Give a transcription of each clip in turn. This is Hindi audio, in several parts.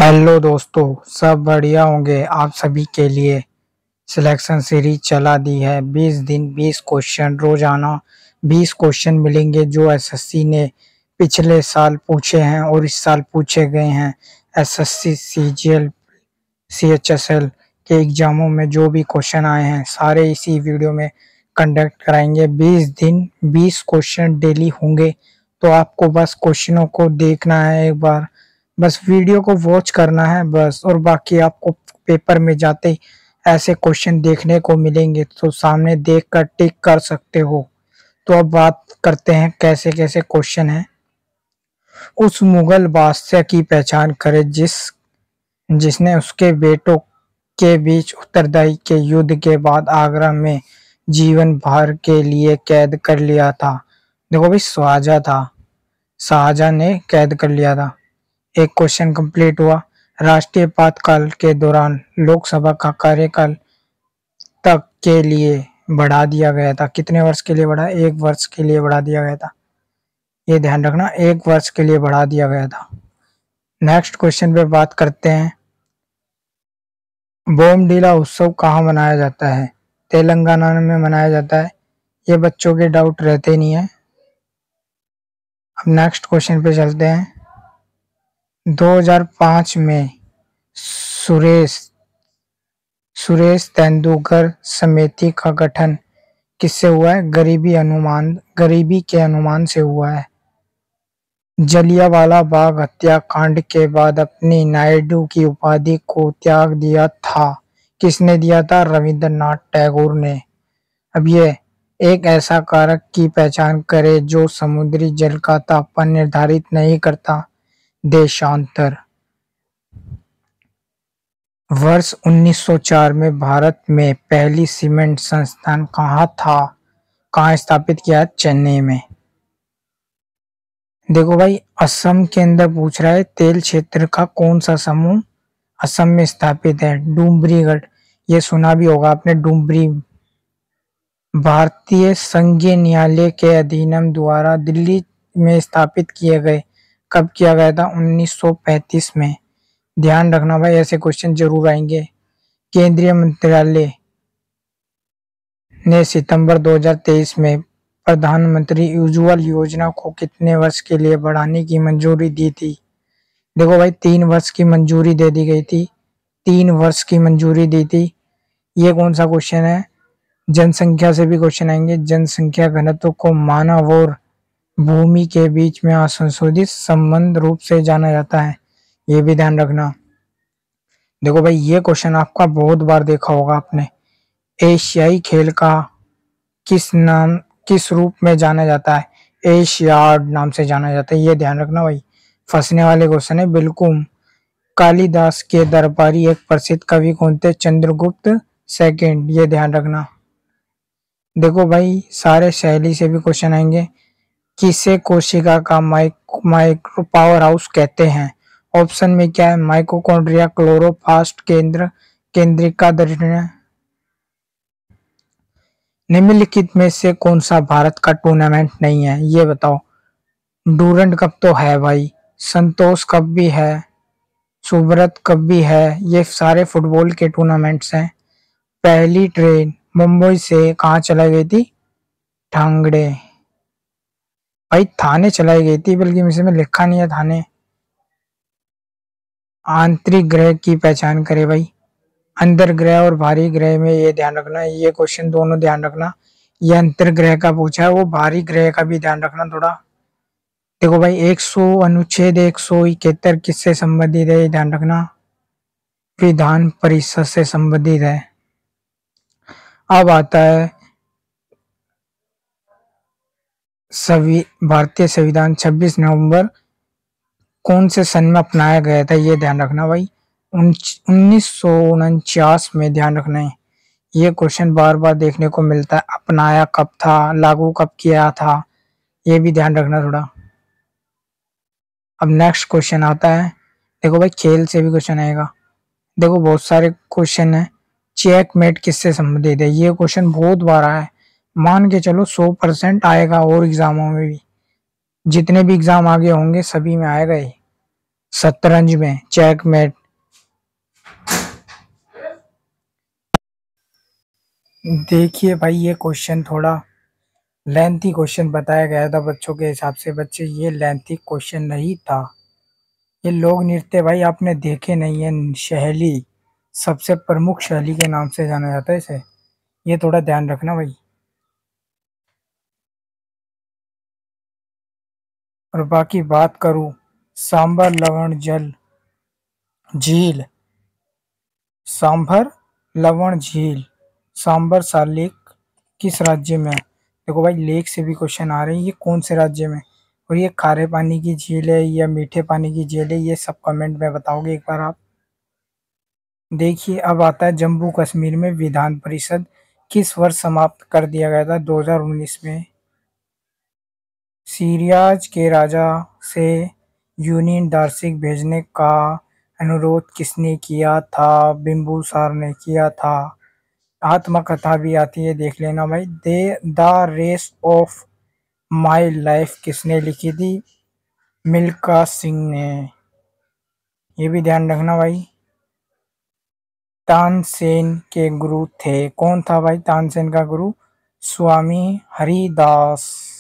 हेलो दोस्तों, सब बढ़िया होंगे। आप सभी के लिए सिलेक्शन सीरीज चला दी है। 20 दिन 20 क्वेश्चन, रोजाना 20 क्वेश्चन मिलेंगे जो एसएससी ने पिछले साल पूछे हैं और इस साल पूछे गए हैं। एसएससी सीजीएल सीएचएसएल के एग्जामों में जो भी क्वेश्चन आए हैं सारे इसी वीडियो में कंडक्ट कराएंगे। 20 दिन 20 क्वेश्चन डेली होंगे, तो आपको बस क्वेश्चनों को देखना है, एक बार बस वीडियो को वॉच करना है बस। और बाकी आपको पेपर में जाते ही ऐसे क्वेश्चन देखने को मिलेंगे तो सामने देख कर टिक कर सकते हो। तो अब बात करते हैं कैसे कैसे क्वेश्चन है। उस मुगल बादशाह की पहचान करें जिसने उसके बेटों के बीच उत्तरदाई के युद्ध के बाद आगरा में जीवन भर के लिए कैद कर लिया था। देखो भाई, शाहजहां था। शाहजहां ने कैद कर लिया था। एक क्वेश्चन कंप्लीट हुआ। राष्ट्रीय आपातकाल के दौरान लोकसभा का कार्यकाल तक के लिए बढ़ा दिया गया था। कितने वर्ष के लिए बढ़ा? 1 वर्ष के लिए बढ़ा दिया गया था। ये ध्यान रखना, 1 वर्ष के लिए बढ़ा दिया गया था। नेक्स्ट क्वेश्चन पे बात करते हैं। बोमडीला उत्सव कहाँ मनाया जाता है? तेलंगाना में मनाया जाता है। ये बच्चों के डाउट रहते नहीं है। अब नेक्स्ट क्वेश्चन पे चलते हैं। 2005 में सुरेश तेंदुलकर समिति का गठन किससे हुआ है? गरीबी के अनुमान से हुआ है। जलियांवाला बाग हत्याकांड के बाद अपनी नायडू की उपाधि को त्याग दिया था। किसने दिया था? रविंद्रनाथ टैगोर ने। अब ये एक ऐसा कारक की पहचान करे जो समुद्री जल का तापमान निर्धारित नहीं करता। देशांतर। वर्ष 1904 में भारत में पहली सीमेंट संस्थान कहाँ स्थापित किया? चेन्नई में। देखो भाई, असम के अंदर पूछ रहा है तेल क्षेत्र का कौन सा समूह असम में स्थापित है? डुमरीगढ़। ये सुना भी होगा आपने, डुमरी। भारतीय संघीय न्यायालय के अधिनियम द्वारा दिल्ली में स्थापित किए गए। कब किया गया था? 1935 में। ध्यान रखना भाई, ऐसे क्वेश्चन जरूर आएंगे। केंद्रीय मंत्रालय ने सितंबर 2023 में प्रधानमंत्री उज्ज्वल योजना को कितने वर्ष के लिए बढ़ाने की मंजूरी दी थी? देखो भाई, 3 वर्ष की मंजूरी दे दी गई थी। 3 वर्ष की मंजूरी दी थी। ये कौन सा क्वेश्चन है? जनसंख्या से भी क्वेश्चन आएंगे। जनसंख्या घनत्व को मानव और भूमि के बीच में असंशोधित संबंध रूप से जाना जाता है। ये भी ध्यान रखना। देखो भाई, ये क्वेश्चन आपका बहुत बार देखा होगा आपने। एशियाई खेल का किस रूप में जाना जाता है? एशियाड नाम से जाना जाता है। ये ध्यान रखना भाई, फंसने वाले क्वेश्चन है बिल्कुल। कालिदास के दरबारी एक प्रसिद्ध कवि कौन थे? चंद्रगुप्त सेकंड। ये ध्यान रखना। देखो भाई, सारे शैली से भी क्वेश्चन आएंगे। किसे कोशिका का माइक्रो पावर हाउस कहते हैं? ऑप्शन में क्या है? माइटोकॉन्ड्रिया, क्लोरोप्लास्ट, केंद्रिका दृढ़। निम्नलिखित में से कौन सा भारत का टूर्नामेंट नहीं है? ये बताओ। डूरंड कप तो है भाई, संतोष कप भी है, सुब्रत कप भी है। ये सारे फुटबॉल के टूर्नामेंट्स हैं। पहली ट्रेन मुंबई से कहाँ चलाई गई थी? ठांगड़े। भाई थाने चलाई गई थी, बल्कि इसमें लिखा नहीं है थाने। आंतरिक ग्रह की पहचान करे भाई। अंतर ग्रह और भारी ग्रह में ये ध्यान रखना। ये क्वेश्चन दोनों ध्यान रखना। ये अंतर ग्रह का पूछा है, वो भारी ग्रह का भी ध्यान रखना थोड़ा। देखो भाई, अनुच्छेद 171 किससे संबंधित है? ध्यान रखना, विधान परिषद से संबंधित है। अब आता है भारतीय संविधान 26 नवंबर कौन से सन में अपनाया गया था? ये ध्यान रखना भाई, 1949 में। ध्यान रखना है, ये क्वेश्चन बार बार देखने को मिलता है। अपनाया कब था, लागू कब किया था, ये भी ध्यान रखना थोड़ा। अब नेक्स्ट क्वेश्चन आता है। देखो भाई, खेल से भी क्वेश्चन आएगा। देखो बहुत सारे क्वेश्चन है। चेकमेट किससे संबंधित है? ये क्वेश्चन बहुत बार आया है। मान के चलो 100% आएगा, और एग्जामों में भी जितने भी एग्जाम आगे होंगे सभी में आएगा ही। शतरंज में चेकमेट। देखिए भाई, ये क्वेश्चन थोड़ा लेंथी क्वेश्चन बताया गया था बच्चों के हिसाब से। बच्चे, ये लेंथी क्वेश्चन नहीं था। ये लोक नृत्य भाई आपने देखे नहीं है। शैली, सबसे प्रमुख शैली के नाम से जाना जाता है इसे। ये थोड़ा ध्यान रखना भाई। और बाकी बात करूं, सांबर लवण जल झील, सांभर लवण झील, सांबर सालेक किस राज्य में है? देखो भाई, लेक से भी क्वेश्चन आ रहे हैं, ये कौन से राज्य में? और ये खारे पानी की झील है या मीठे पानी की झील है, ये सब कमेंट में बताओगे एक बार आप। देखिए, अब आता है जम्मू कश्मीर में विधान परिषद किस वर्ष समाप्त कर दिया गया था? 2019 में। सीरियाज के राजा से यूनियन दार्शिक भेजने का अनुरोध किसने किया था? बिम्बुसार ने किया था। आत्मकथा भी आती है, देख लेना भाई। The race of my life किसने लिखी थी? मिल्खा सिंह ने। ये भी ध्यान रखना भाई। तानसेन के गुरु थे, कौन था भाई तानसेन का गुरु? स्वामी हरिदास।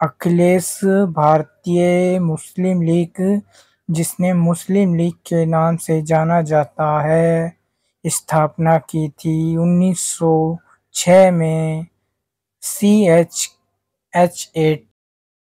अखिलेश भारतीय मुस्लिम लीग, जिसने मुस्लिम लीग के नाम से जाना जाता है, स्थापना की थी 1906 में। C H H A